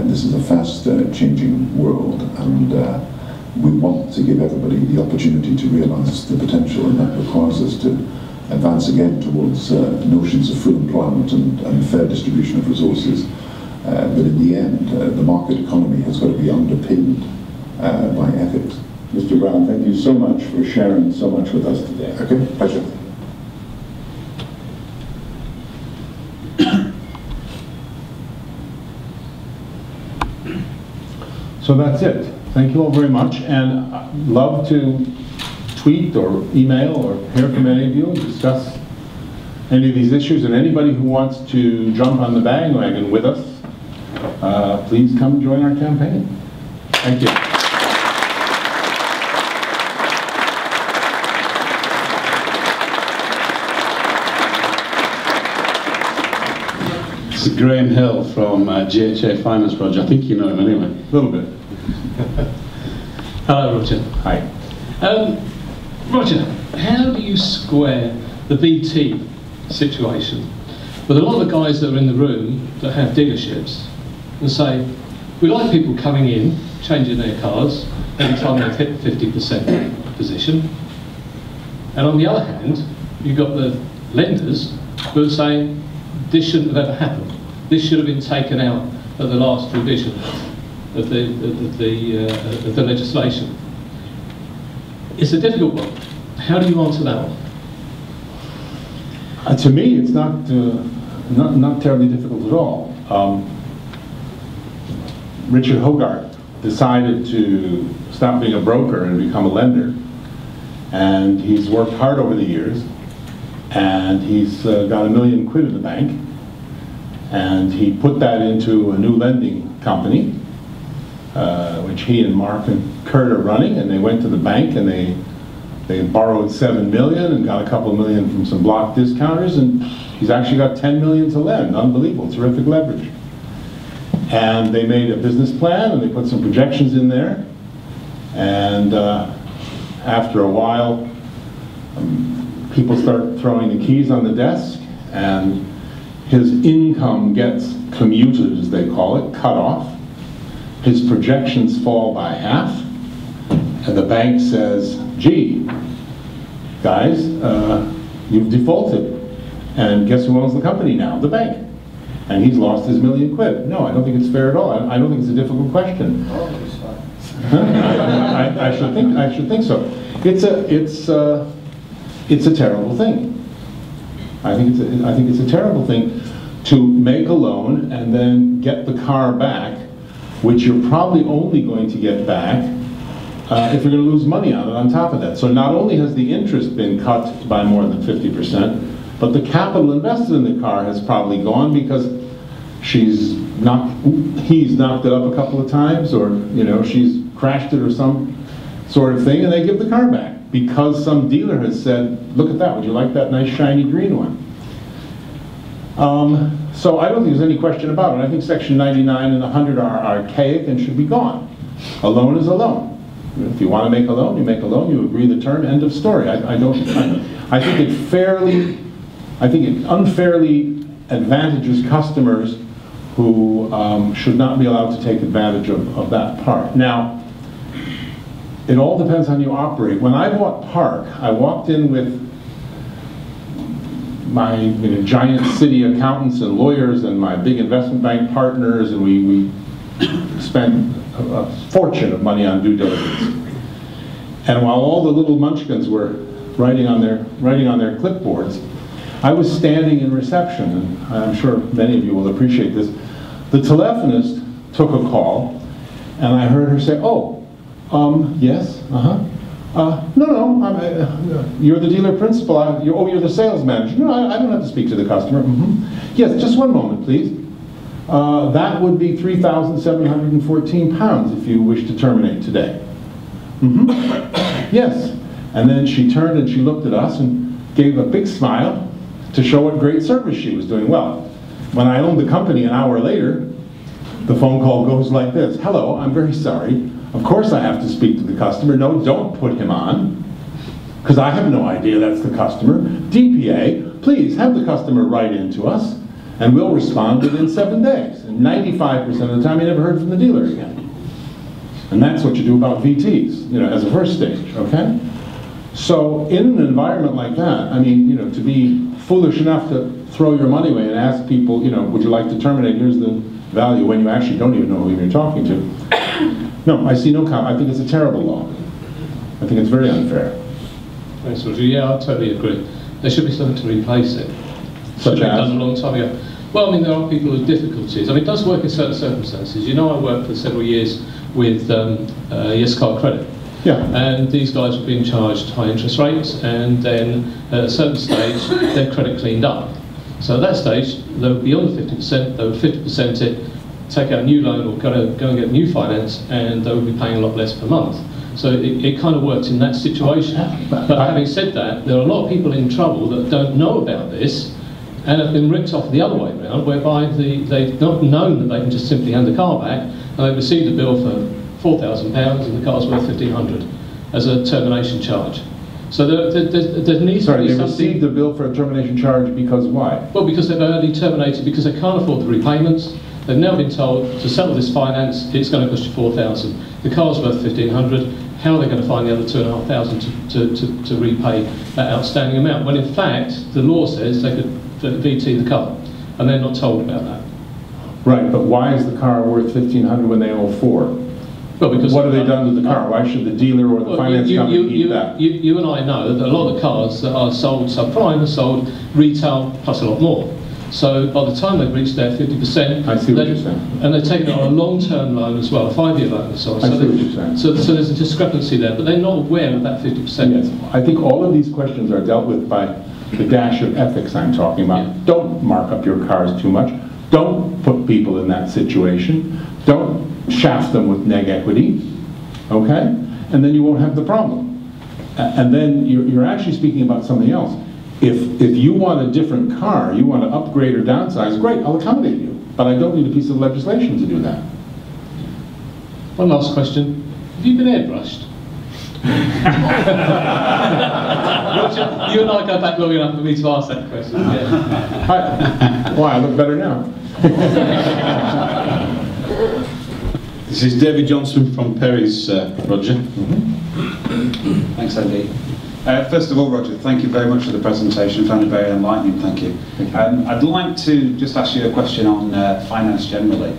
This is a fast-changing world, and we want to give everybody the opportunity to realize the potential, and that requires us to advance again towards notions of full employment and fair distribution of resources. But in the end, the market economy has got to be underpinned by ethics. Mr. Brown, thank you so much for sharing so much with us today. Okay, pleasure. So that's it. Thank you all very much, and I'd love to tweet or email or hear from any of you and discuss any of these issues. And anybody who wants to jump on the bandwagon with us, please come join our campaign. Thank you. This is Graham Hill from GHA Finance Project. I think you know him anyway. A little bit. Hello, Roger. Hi. Roger, how do you square the VT situation with a lot of the guys that are in the room that have dealerships and say, we like people coming in, changing their cars every time they've hit 50% position, and on the other hand, you've got the lenders who are saying, this shouldn't have ever happened. This should have been taken out at the last revision of the legislation. It's a difficult one. How do you answer that one? To me, it's not terribly difficult at all. Richard Hogarth decided to stop being a broker and become a lender, and he's worked hard over the years, and he's got £1 million in the bank, and he put that into a new lending company, which he and Mark and Kurt are running, and they went to the bank and they borrowed $7 million and got a couple of million from some block discounters, and he's actually got $10 million to lend. Unbelievable, terrific leverage. And they made a business plan and they put some projections in there, and after a while people start throwing the keys on the desk, and his income gets commuted, as they call it, cut off. His projections fall by half, and the bank says, gee, guys, you've defaulted, and guess who owns the company now? The bank. And he's lost his £1 million. No, I don't think it's fair at all. I don't think it's a difficult question. I should think so. It's a terrible thing. I think it's a terrible thing to make a loan and then get the car back, which you're probably only going to get back if you're going to lose money on it on top of that. So not only has the interest been cut by more than 50%, but the capital invested in the car has probably gone because he's knocked it up a couple of times, or she's crashed it or some sort of thing, and they give the car back because some dealer has said, look at that, would you like that nice shiny green one? So I don't think there's any question about it. I think Section 99 and 100 are archaic and should be gone. A loan is a loan. If you want to make a loan, you make a loan, you agree the term, end of story. I think it unfairly advantages customers who should not be allowed to take advantage of that part. Now, it all depends on how you operate. When I bought Park, I walked in with my giant city accountants and lawyers and my big investment bank partners, and we spent a fortune of money on due diligence. And while all the little munchkins were writing on their clipboards, I was standing in reception, and I'm sure many of you will appreciate this. The telephonist took a call, and I heard her say, yes, no, you're the dealer principal, you're the sales manager. No, I don't have to speak to the customer. Yes, just one moment, please. That would be £3,714 if you wish to terminate today. Yes. And then she turned and she looked at us and gave a big smile to show what great service she was doing. Well, when I owned the company an hour later, the phone call goes like this. Hello, I'm very sorry. Of course I have to speak to the customer. No, don't put him on, because I have no idea that's the customer. DPA, please have the customer write in to us, and we'll respond within 7 days. And 95% of the time, you never heard from the dealer again. And that's what you do about VTs, as a first stage, okay? So in an environment like that, to be foolish enough to throw your money away and ask people, would you like to terminate, here's the value, when you actually don't even know who you're talking to. No, I see no comment. I think it's a terrible law. I think it's very unfair. Thanks, Roger. Yeah, I totally agree. There should be something to replace it. Such Should have as? done a long time ago. Well, I mean, there are people with difficulties. I mean, it does work in certain circumstances. You know, I worked for several years with Yes Card Credit. Yeah. And these guys were being charged high interest rates, and then at a certain stage, their credit cleaned up. So at that stage, they would be on the 50%, they would 50% it, take out a new loan or go and get new finance, and they would be paying a lot less per month. So it kind of worked in that situation. But having said that, there are a lot of people in trouble that don't know about this and have been ripped off the other way around, whereby they've not known that they can just simply hand the car back, and they've received a bill for £4,000 and the car's worth £1,500 as a termination charge. So there needs to be something. They received the bill for a termination charge because why? Well, because they've early terminated, because they can't afford the repayments. They've now been told to settle this finance, it's going to cost you £4,000. The car's worth £1,500. How are they going to find the other £2,500 to repay that outstanding amount? When in fact, the law says they could VT the car, and they're not told about that. Right, but why is the car worth $1,500 when they owe $4,000? Well, because what have they done to the car? Why should the dealer or the finance company eat that? You and I know that a lot of the cars that are sold subprime are sold retail plus a lot more. So by the time they've reached their 50%, I see what you're saying. And they're taking on a long-term loan as well, a 5-year loan and so on. I see what you're saying. So there's a discrepancy there, but they're not aware of that 50%. Yes, I think all of these questions are dealt with by the dash of ethics I'm talking about. Yeah. Don't mark up your cars too much. Don't put people in that situation. Don't shaft them with neg equity, okay? And then you won't have the problem. And then you're actually speaking about something else. If you want a different car, you want to upgrade or downsize, great, I'll accommodate you. But I don't need a piece of legislation to do that. One last question. Have you been airbrushed? Roger, you and I go back long enough for me to ask that question. Yeah. Why? I look better now. This is David Johnson from Perry's, Roger. Thanks, Andy. First of all, Roger, thank you very much for the presentation. I found it very enlightening, thank you. I'd like to just ask you a question on finance generally.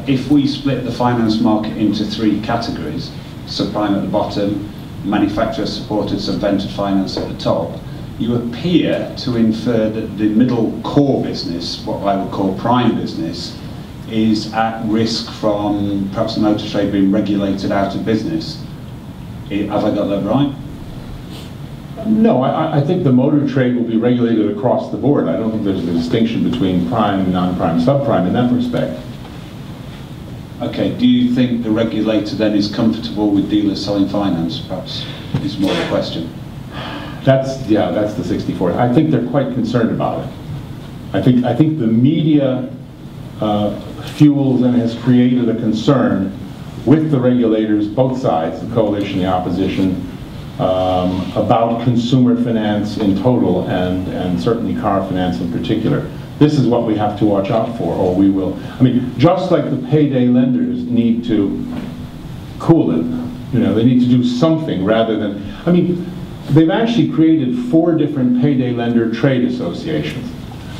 If we split the finance market into 3 categories, subprime at the bottom, manufacturer-supported subvented finance at the top, you appear to infer that the middle core business, what I would call prime business, is at risk from perhaps the motor trade being regulated out of business. Have I got that right? No, I think the motor trade will be regulated across the board. I don't think there's a distinction between prime, non-prime, subprime in that respect. Okay, do you think the regulator then is comfortable with dealers selling finance, perhaps, is more the question? That's the 64th. I think they're quite concerned about it. I think the media fuels and has created a concern with the regulators, both sides, the coalition, the opposition, about consumer finance in total and certainly car finance in particular. This is what we have to watch out for, or we will. I mean, just like the payday lenders need to cool it, you know, they need to do something rather than, I mean, they've actually created 4 different payday lender trade associations,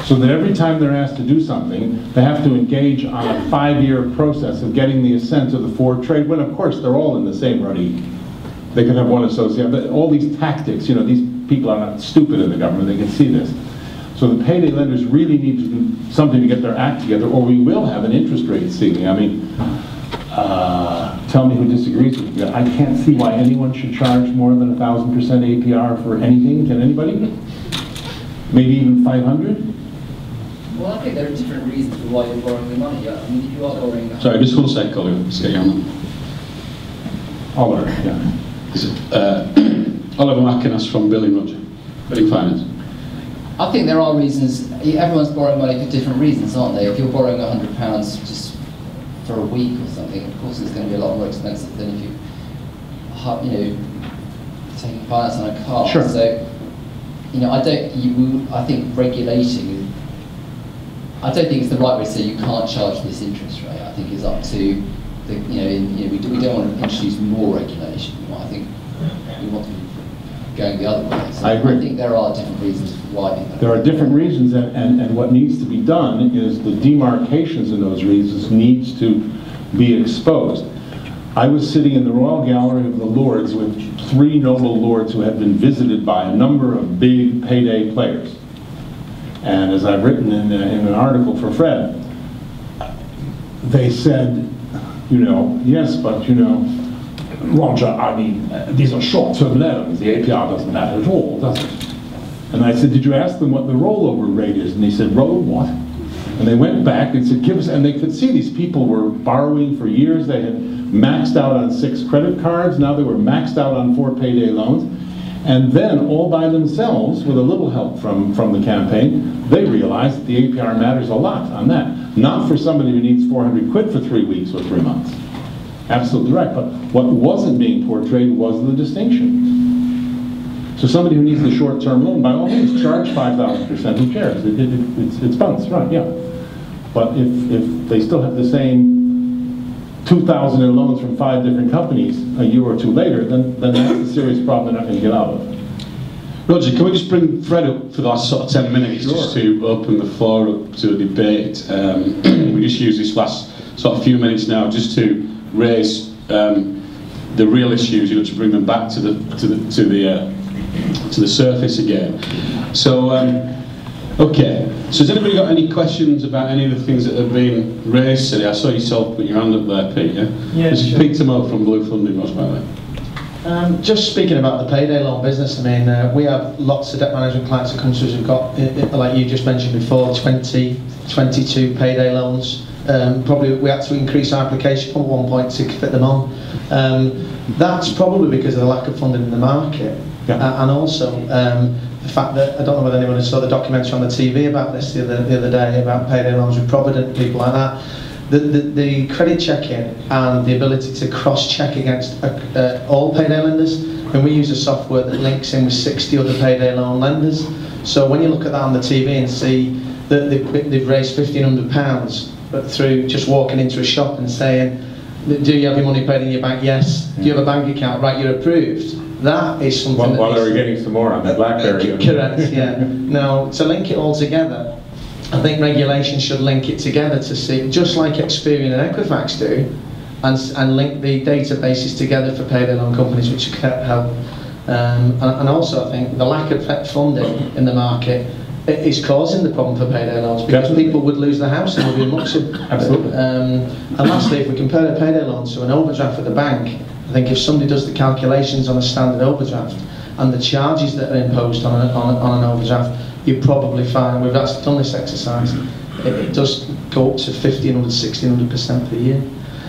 so that every time they're asked to do something, they have to engage on a 5-year process of getting the assent of the 4 trade, when of course they're all in the same ruddy. They can have one associate, but all these tactics, you know, these people are not stupid in the government, they can see this. So the payday lenders really need to do something to get their act together, or we will have an interest rate ceiling. I mean, tell me who disagrees with me. I can't see why anyone should charge more than 1,000% APR for anything. Can anybody? Maybe even 500? Well, I think there are different reasons for why you're borrowing the money. I mean, if you are borrowing... Sorry, just 1 sec, Colin. Let's get you on that. Oliver, yeah. Oliver McInnes from Billing, Roger. Billing Finance. I think there are reasons. Everyone's borrowing money for different reasons, aren't they? If you're borrowing £100 just for a week or something, of course it's going to be a lot more expensive than if you taking finance on a car. Sure. So, you know, I think regulating. I don't think it's the right way to say you can't charge this interest rate. I think it's up to the, we don't want to introduce more regulation. I think we want to be going the other way. So I agree. I think there are different reasons why. There are different reasons, and what needs to be done is the demarcations in those reasons needs to be exposed. I was sitting in the Royal Gallery of the Lords with 3 noble lords who had been visited by a number of big payday players. And as I've written in an article for Fred, they said, you know, yes, but you know, Roger, I mean, these are short-term loans. The APR doesn't matter at all, does it? And I said, did you ask them what the rollover rate is? And he said, roll what? And they went back and said, give us, and they could see these people were borrowing for years. They had maxed out on 6 credit cards. Now they were maxed out on 4 payday loans. And then, all by themselves, with a little help from the campaign, they realized that the APR matters a lot on that. Not for somebody who needs 400 quid for 3 weeks or 3 months. Absolutely right. But what wasn't being portrayed was the distinction. So somebody who needs the short-term loan, by all means, charge 5,000%. Who cares? It's buns, right? Yeah. But if they still have the same 2,000 in loans from 5 different companies a year or 2 later, then that's a serious problem they're not going to get out of. Roger, can we just bring Fred up for the last sort of 10 minutes, Sure. just to open the floor up to a debate? We just use this last sort of few minutes now just to raise the real issues, you know, to bring them back to the surface again. So, okay. So has anybody got any questions about any of the things that have been raised today? I saw yourself put your hand up there, Pete. Yeah. Yeah, sure. Picked them up from Blue Funding, most by the way. Just speaking about the payday loan business, I mean, we have lots of debt management clients that come to us who've got, like you just mentioned before, 20, 22 payday loans. Probably we had to increase our application from 1 point to fit them on. That's probably because of the lack of funding in the market. Yeah. And also the fact that, I don't know whether anyone saw the documentary on the TV about this the other day, about payday loans with Provident, people like that. The credit checking and the ability to cross-check against all payday lenders, and we use a software that links in with 60 other payday loan lenders. So when you look at that on the TV and see that they've raised £1,500 but through just walking into a shop and saying, do you have your money paid in your bank? Yes. Do you have a bank account? Right, you're approved. That is something while they were getting some more on the BlackBerry. Correct, yeah. Now, to link it all together, I think regulation should link it together to see, just like Experian and Equifax do, and link the databases together for payday loan companies, which could help. And also, I think the lack of funding in the market is causing the problem for payday loans, because people would lose their house and would be amongst them. Absolutely. And lastly, if we compare a payday loan to an overdraft with a bank, I think if somebody does the calculations on a standard overdraft and the charges that are imposed on an overdraft, you probably find, we've actually done this exercise, it does go up to 1,500, 1,600% per year.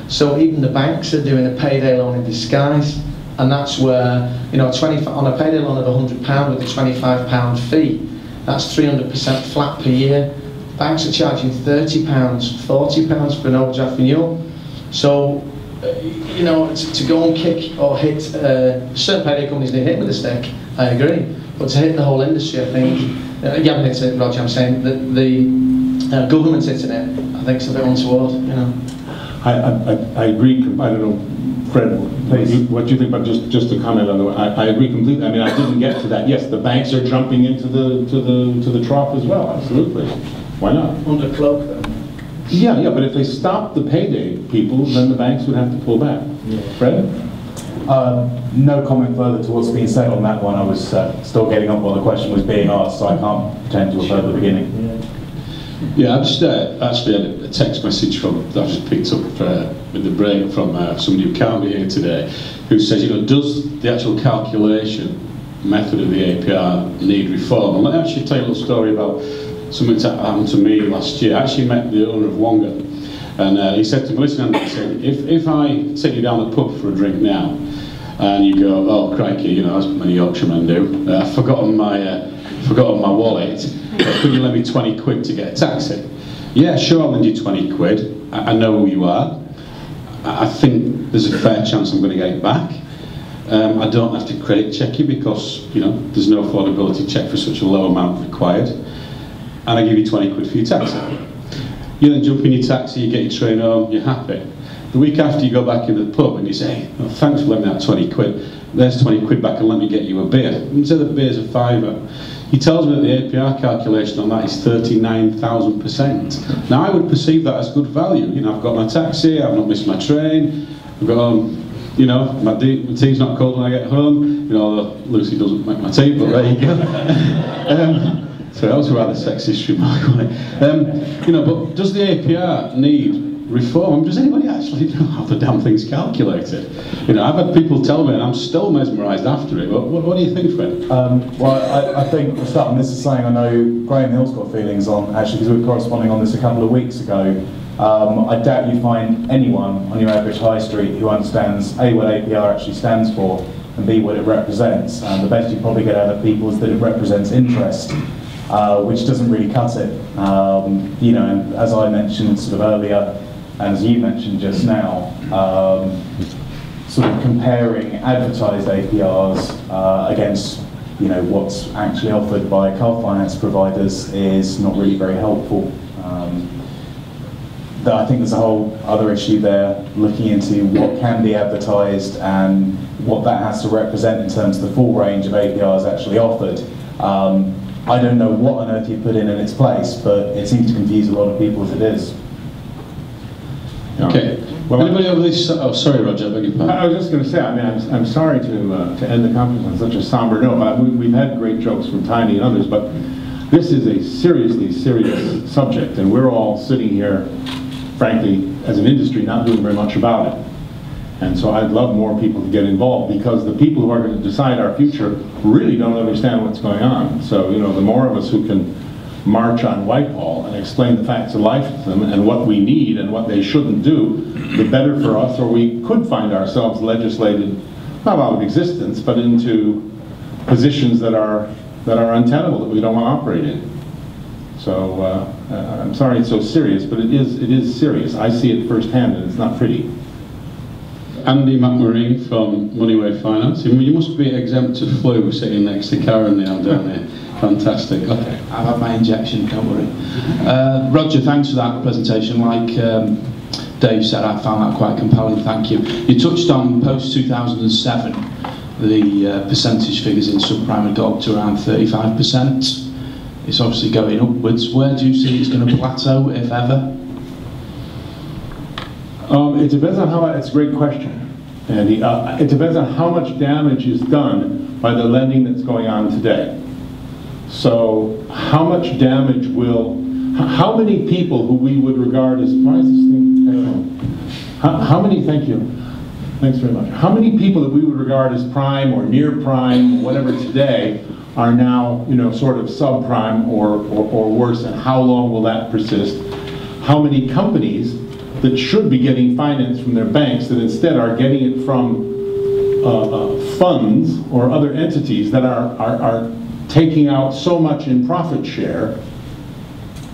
So even the banks are doing a payday loan in disguise, and that's where, you know, on a payday loan of £100 with a £25 fee, that's 300% flat per year. Banks are charging £30, £40 for an overdraft renewal. So, you know, to go and kick or hit, certain payday companies need hit with a stick, I agree. But to hit the whole industry, I think, you haven't hit it, Roger, I'm saying that the government's hitting it, I think it's a bit untoward, you know. I agree, I don't know, Fred, what do you think about just to comment on the, I agree completely. I mean, I didn't get to that. Yes, the banks are jumping into the trough as well, absolutely. Why not? Under cloak, though. Yeah, but if they stop the payday people, then the banks would have to pull back. Yeah. Fred? No comment further to what's been said on that one. I was still getting up while the question was being asked, so I can't pretend to refer to the beginning. Yeah, I just actually had a text message from, I just picked up with the break from somebody who can't be here today, who says, you know, does the actual calculation method of the APR need reform? And let me actually tell you a little story about something that happened to me last year. I actually met the owner of Wonga, and he said to me, listen, Andy, said, if I take you down the pub for a drink now, and you go, oh crikey, you know, as many Yorkshiremen do, I've forgotten my wallet, could you lend me 20 quid to get a taxi? Yeah, sure, I'll lend you 20 quid, I know who you are, I think there's a fair chance I'm going to get it back. I don't have to credit check you because, you know, there's no affordability check for such a low amount required. And I give you 20 quid for your taxi. You then jump in your taxi, you get your train home, you're happy. The week after you go back in the pub and you say, oh, thanks for lending that 20 quid, there's 20 quid back and let me get you a beer. And say the beer's a £5. He tells me that the APR calculation on that is 39,000%. Now I would perceive that as good value. You know, I've got my taxi, I've not missed my train, I've got home You know, my tea's not cold when I get home. You know, although Lucy doesn't make my tea, but there you go. So that was a rather sexist remark, wasn't it? You know, but does the APR need reform? Does anybody actually know how the damn thing's calculated? You know, I've had people tell me, and I'm still mesmerised after it. What do you think, Fred? Well, I think for starting, this is something I know Graham Hill's got feelings on, actually, because we were corresponding on this a couple of weeks ago. I doubt you find anyone on your average high street who understands A, what APR actually stands for, and B, what it represents. And the best you probably get out of people is that it represents interest, which doesn't really cut it. You know, and as I mentioned sort of earlier, and as you mentioned just now, sort of comparing advertised APRs against, you know, what's actually offered by car finance providers is not really very helpful. I think there's a whole other issue there, looking into what can be advertised and what that has to represent in terms of the full range of APRs actually offered. I don't know what on earth you put in its place, but it seems to confuse a lot of people as it is. Okay. Well, anybody over this? Oh, sorry, Roger. I beg your pardon. I was just going to say, I mean, I'm sorry to end the conference on such a somber note. We've had great jokes from Tiny and others, but this is a seriously serious subject, and we're all sitting here, frankly, as an industry, not doing very much about it. And so I'd love more people to get involved, because the people who are going to decide our future really don't understand what's going on. So, you know, the more of us who can march on Whitehall and explain the facts of life to them and what we need and what they shouldn't do, the better for us, or we could find ourselves legislated, not out of existence, but into positions that are untenable, that we don't want to operate in. So I'm sorry it's so serious, but it is serious. I see it firsthand, and it's not pretty. Andy McMarine from Moneyway Finance. You must be exempt of flu sitting next to Karen now down there. Fantastic. Okay. I've had my injection, don't worry. Roger, thanks for that presentation. Like Dave said, I found that quite compelling, thank you. You touched on post-2007, the percentage figures in subprime had got up to around 35%. It's obviously going upwards. Where do you see it's going to plateau, if ever? It depends on how, it's a great question, Andy. It depends on how much damage is done by the lending that's going on today. So how much damage will, how many people who we would regard as, why is this thing, how many, thank you, thanks very much. How many people that we would regard as prime or near prime, or whatever today, are now, you know, sort of subprime or worse, and how long will that persist? How many companies that should be getting finance from their banks that instead are getting it from funds or other entities that are taking out so much in profit share,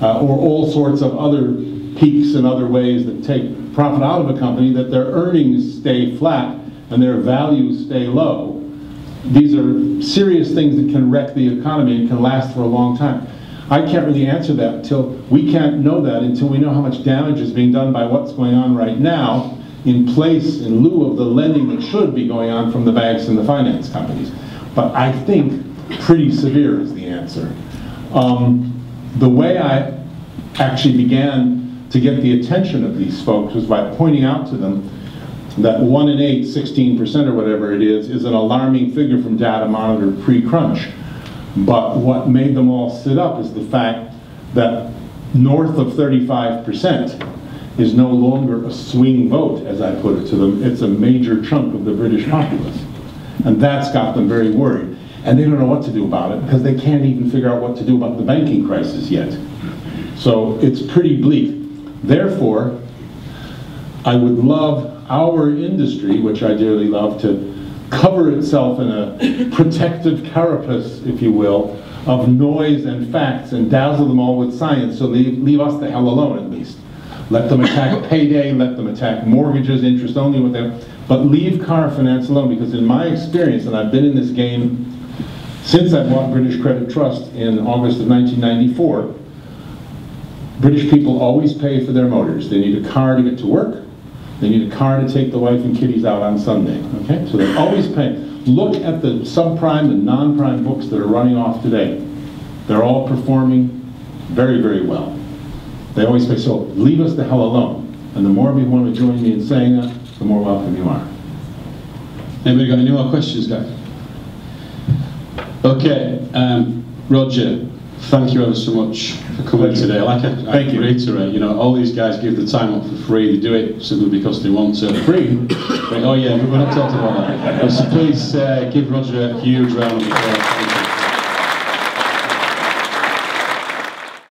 or all sorts of other peaks and other ways that take profit out of a company, that their earnings stay flat and their values stay low. These are serious things that can wreck the economy and can last for a long time. I can't really answer that until, we can't know that until we know how much damage is being done by what's going on right now in place, in lieu of the lending that should be going on from the banks and the finance companies. But I think pretty severe is the answer. The way I actually began to get the attention of these folks was by pointing out to them that 1 in 8, 16% or whatever it is an alarming figure from data monitored pre-crunch. But what made them all sit up is the fact that north of 35% is no longer a swing vote, as I put it to them. It's a major chunk of the British populace. And that's got them very worried. And they don't know what to do about it, because they can't even figure out what to do about the banking crisis yet. So it's pretty bleak. Therefore, I would love our industry, which I dearly love, to cover itself in a protective carapace, if you will, of noise and facts, and dazzle them all with science, so leave us the hell alone at least. Let them attack payday, let them attack mortgages, interest only with them, but leave car finance alone, because in my experience, and I've been in this game since I bought British Credit Trust in August of 1994, British people always pay for their motors. They need a car to get to work. They need a car to take the wife and kiddies out on Sunday, okay? So they're always paying. Look at the subprime and non-prime books that are running off today. They're all performing very, very well. They always pay, so leave us the hell alone. And the more of you want to join me in saying that, the more welcome you are. Anybody got any more questions, guys? Okay, Roger, thank you ever so much for coming today. Like I reiterate, you know, all these guys give the time up for free. They do it simply because they want to. Free? Oh yeah, we're not talking about that. But so please give Roger a huge round of applause.